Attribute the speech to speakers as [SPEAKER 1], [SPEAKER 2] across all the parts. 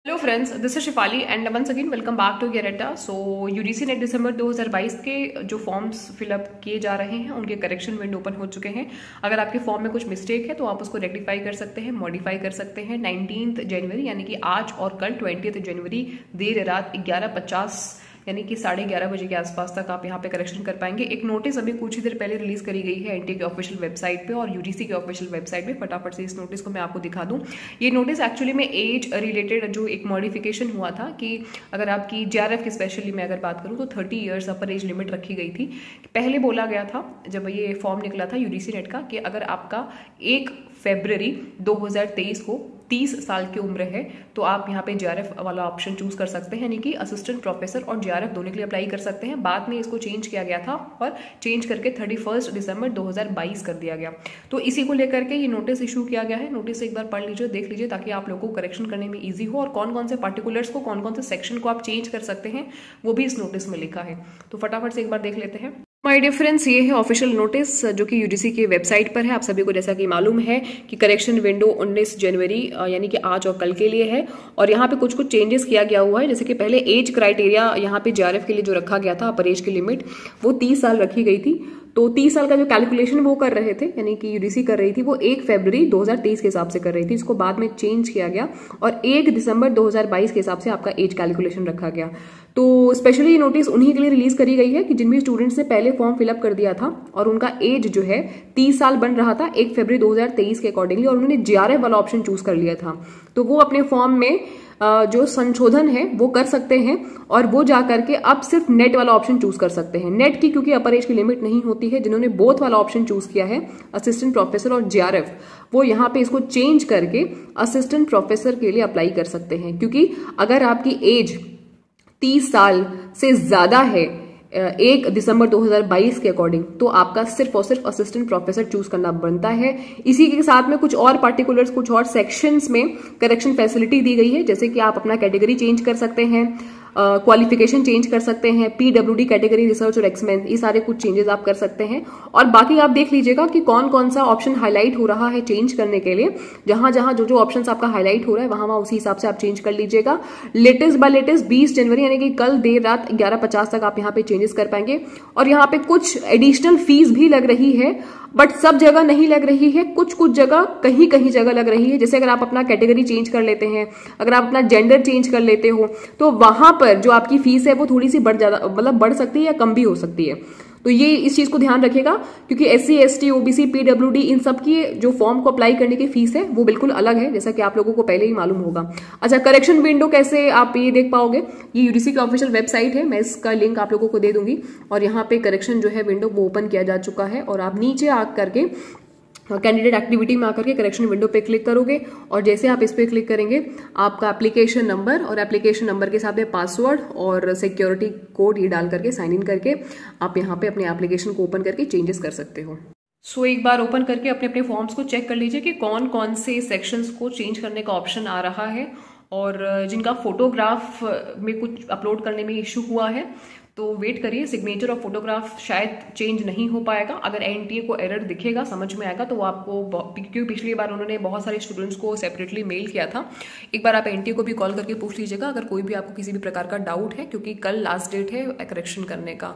[SPEAKER 1] Hello friends, this is Shifali and once again welcome back to गेरेटा। So UGC NET December 2022 के जो forms fill up किए जा रहे हैं उनके करेक्शन विंडो ओपन हो चुके हैं। अगर आपके फॉर्म में कुछ मिस्टेक है तो आप उसको रेक्टिफाई कर सकते हैं, मॉडिफाई कर सकते हैं। 19 जनवरी यानी कि आज और कल 20 जनवरी देर रात 11:50 यानी कि 11:30 बजे के आसपास तक आप यहाँ पे करेक्शन कर पाएंगे। एक नोटिस अभी कुछ ही देर पहले रिलीज करी गई है एनटीए के ऑफिशियल वेबसाइट पे और यूजीसी के ऑफिशियल वेबसाइट पे। फटाफट से इस नोटिस को मैं आपको दिखा दूं। ये नोटिस एक्चुअली में एज रिलेटेड जो एक मॉडिफिकेशन हुआ था कि अगर आपकी जेआरएफ की स्पेशली मैं अगर बात करूँ तो 30 ईयर्स अपर एज लिमिट रखी गई थी। पहले बोला गया था जब ये फॉर्म निकला था यूजीसी नेट का कि अगर आपका 1 फरवरी 2023 को 30 साल की उम्र है तो आप यहाँ पे जेआरएफ वाला ऑप्शन चूज कर सकते हैं, यानी कि असिस्टेंट प्रोफेसर और जेआरएफ दोनों के लिए अप्लाई कर सकते हैं। बाद में इसको चेंज किया गया था और चेंज करके 31 दिसंबर 2022 कर दिया गया। तो इसी को लेकर के ये नोटिस इशू किया गया है। नोटिस एक बार पढ़ लीजिए, देख लीजिए, ताकि आप लोगों को करेक्शन करने में ईजी हो और कौन कौन से पार्टिकुलर्स को, कौन कौन से सेक्शन को आप चेंज कर सकते हैं वो भी इस नोटिस में लिखा है। तो फटाफट से एक बार देख लेते हैं। माय डियर फ्रेंड्स, ये है ऑफिशियल नोटिस जो कि यूजीसी की वेबसाइट पर है। आप सभी को जैसा कि मालूम है कि करेक्शन विंडो 19 जनवरी यानी कि आज और कल के लिए है और यहाँ पे कुछ कुछ चेंजेस किया गया हुआ है। जैसे कि पहले एज क्राइटेरिया यहाँ पे जेआरएफ के लिए जो रखा गया था, अपर एज की लिमिट वो 30 साल रखी गई थी। तो 30 साल का जो कैलकुलेशन वो कर रहे थे, यानी कि यूजीसी कर रही थी, वो 1 फरवरी 2023 के हिसाब से कर रही थी। इसको बाद में चेंज किया गया और 1 दिसंबर 2022 के हिसाब से आपका एज कैलकुलेशन रखा गया। तो स्पेशली ये नोटिस उन्हीं के लिए रिलीज करी गई है कि जिन भी स्टूडेंट्स ने पहले फॉर्म फिलअप कर दिया था और उनका एज जो है 30 साल बन रहा था 1 फरवरी 2023 के अकॉर्डिंगली और उन्होंने जेआरएफ वाला ऑप्शन चूज कर लिया था, तो वो अपने फॉर्म में जो संशोधन है वो कर सकते हैं और वो जा करके अब सिर्फ नेट वाला ऑप्शन चूज कर सकते हैं। नेट की क्योंकि अपर एज की लिमिट नहीं होती है, जिन्होंने बोथ वाला ऑप्शन चूज किया है असिस्टेंट प्रोफेसर और जेआरएफ, वो यहाँ पे इसको चेंज करके असिस्टेंट प्रोफेसर के लिए अप्लाई कर सकते हैं। क्योंकि अगर आपकी एज 30 साल से ज्यादा है 1 दिसंबर 2022 के अकॉर्डिंग, तो आपका सिर्फ और सिर्फ असिस्टेंट प्रोफेसर चूज करना बनता है। इसी के साथ में कुछ और पार्टिकुलर्स, कुछ और सेक्शंस में करेक्शन फैसिलिटी दी गई है, जैसे कि आप अपना कैटेगरी चेंज कर सकते हैं, क्वालिफिकेशन चेंज कर सकते हैं, पीडब्ल्यूडी कैटेगरी, रिसर्च और एक्समेंस, ये सारे कुछ चेंजेस आप कर सकते हैं। और बाकी आप देख लीजिएगा कि कौन कौन सा ऑप्शन हाईलाइट हो रहा है चेंज करने के लिए। जहां जहां जो जो ऑप्शन आपका हाईलाइट हो रहा है वहां वहां उसी हिसाब से आप चेंज कर लीजिएगा। लेटेस्ट बाय लेटेस्ट 20 जनवरी यानी कि कल देर रात 11:50 तक आप यहाँ पे चेंजेस कर पाएंगे। और यहाँ पे कुछ एडिशनल फीस भी लग रही है, बट सब जगह नहीं लग रही है, कुछ कुछ जगह कहीं कहीं जगह लग रही है। जैसे अगर आप अपना कैटेगरी चेंज कर लेते हैं, अगर आप अपना जेंडर चेंज कर लेते हो, तो वहां पर जो आपकी फीस है वो थोड़ी सी बढ़ सकती है या कम भी हो सकती है। तो ये इस चीज को ध्यान रखेगा, क्योंकि एससी, एसटी, ओबीसी, पीडब्ल्यूडी इन सब की जो फॉर्म को अप्लाई करने की फीस है वो बिल्कुल अलग है, जैसा कि आप लोगों को पहले ही मालूम होगा। अच्छा, करेक्शन विंडो कैसे आप ये देख पाओगे, ये यूजीसी की ऑफिशियल वेबसाइट है, मैं इसका लिंक आप लोगों को दे दूंगी। और यहाँ पे करेक्शन जो है विंडो वो ओपन किया जा चुका है और आप नीचे आ करके कैंडिडेट एक्टिविटी में आकर के करेक्शन विंडो पे क्लिक करोगे और जैसे आप इस पे क्लिक करेंगे आपका एप्लीकेशन नंबर और एप्लीकेशन नंबर के साथ में पासवर्ड और सिक्योरिटी कोड ये डाल करके साइन इन करके आप यहाँ पे अपने एप्लीकेशन को ओपन करके चेंजेस कर सकते हो। सो एक बार ओपन करके अपने अपने फॉर्म्स को चेक कर लीजिए कि कौन कौन से सेक्शंस को चेंज करने का ऑप्शन आ रहा है और जिनका फोटोग्राफ में कुछ अपलोड करने में इश्यू हुआ है तो वेट करिए। सिग्नेचर और फोटोग्राफ शायद चेंज नहीं हो पाएगा। अगर एनटीए को एरर दिखेगा, समझ में आएगा, तो वो आपको, क्योंकि पिछली बार उन्होंने बहुत सारे स्टूडेंट्स को सेपरेटली मेल किया था, एक बार आप एनटीए को भी कॉल करके पूछ लीजिएगा अगर कोई भी आपको किसी भी प्रकार का डाउट है, क्योंकि कल लास्ट डेट है करेक्शन करने का।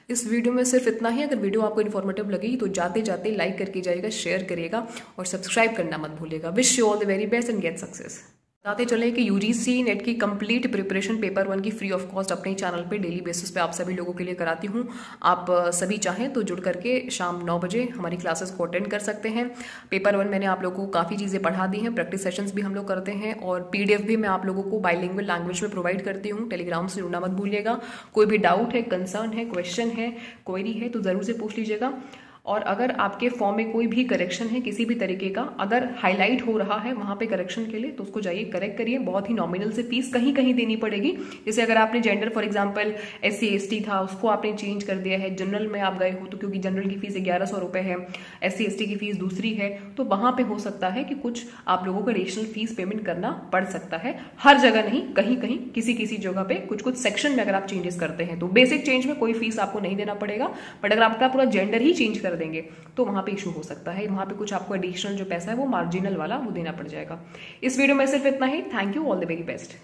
[SPEAKER 1] इस वीडियो में सिर्फ इतना ही। अगर वीडियो आपको इन्फॉर्मेटिव लगी तो जाते जाते लाइक करके जाइएगा, शेयर करिएगा और सब्सक्राइब करना मत भूलिएगा। Wish you all the very best and get success. बताते चले कि यूजीसी नेट की कंप्लीट प्रिपरेशन पेपर 1 की फ्री ऑफ कॉस्ट अपने चैनल पे डेली बेसिस पे आप सभी लोगों के लिए कराती हूँ। आप सभी चाहें तो जुड़ करके शाम 9 बजे हमारी क्लासेस को अटेंड कर सकते हैं। पेपर 1 मैंने आप लोगों को काफ़ी चीज़ें पढ़ा दी हैं, प्रैक्टिस सेशंस भी हम लोग करते हैं और पीडीएफ भी मैं आप लोगों को बाइलिंगुअल लैंग्वेज में प्रोवाइड करती हूँ। टेलीग्राम से जुड़ना मत भूलिएगा। कोई भी डाउट है, कंसर्न है, क्वेश्चन है, क्वेरी है तो ज़रूर से पूछ लीजिएगा। और अगर आपके फॉर्म में कोई भी करेक्शन है किसी भी तरीके का, अगर हाईलाइट हो रहा है वहां पे करेक्शन के लिए, तो उसको जाइए करेक्ट करिए। बहुत ही नॉमिनल से फीस कहीं कहीं देनी पड़ेगी। जैसे अगर आपने gender for example SC ST था उसको आपने चेंज कर दिया है, जनरल में आप गए हो तो क्योंकि जनरल की फीस 1100 रुपए है, एससी एसटी की फीस दूसरी है, तो वहां पे हो सकता है कि कुछ आप लोगों को एडिशनल फीस पेमेंट करना पड़ सकता है। हर जगह नहीं, कहीं कहीं किसी किसी जगह पे कुछ कुछ सेक्शन में अगर आप चेंजेस करते हैं तो बेसिक चेंज में कोई फीस आपको नहीं देना पड़ेगा। बट अगर आपका पूरा जेंडर ही चेंज कर देंगे तो वहां पे इशू हो सकता है। वहां पे कुछ आपको एडिशनल जो पैसा है वो मार्जिनल वाला वो देना पड़ जाएगा। इस वीडियो में सिर्फ इतना ही। Thank you, all the very best.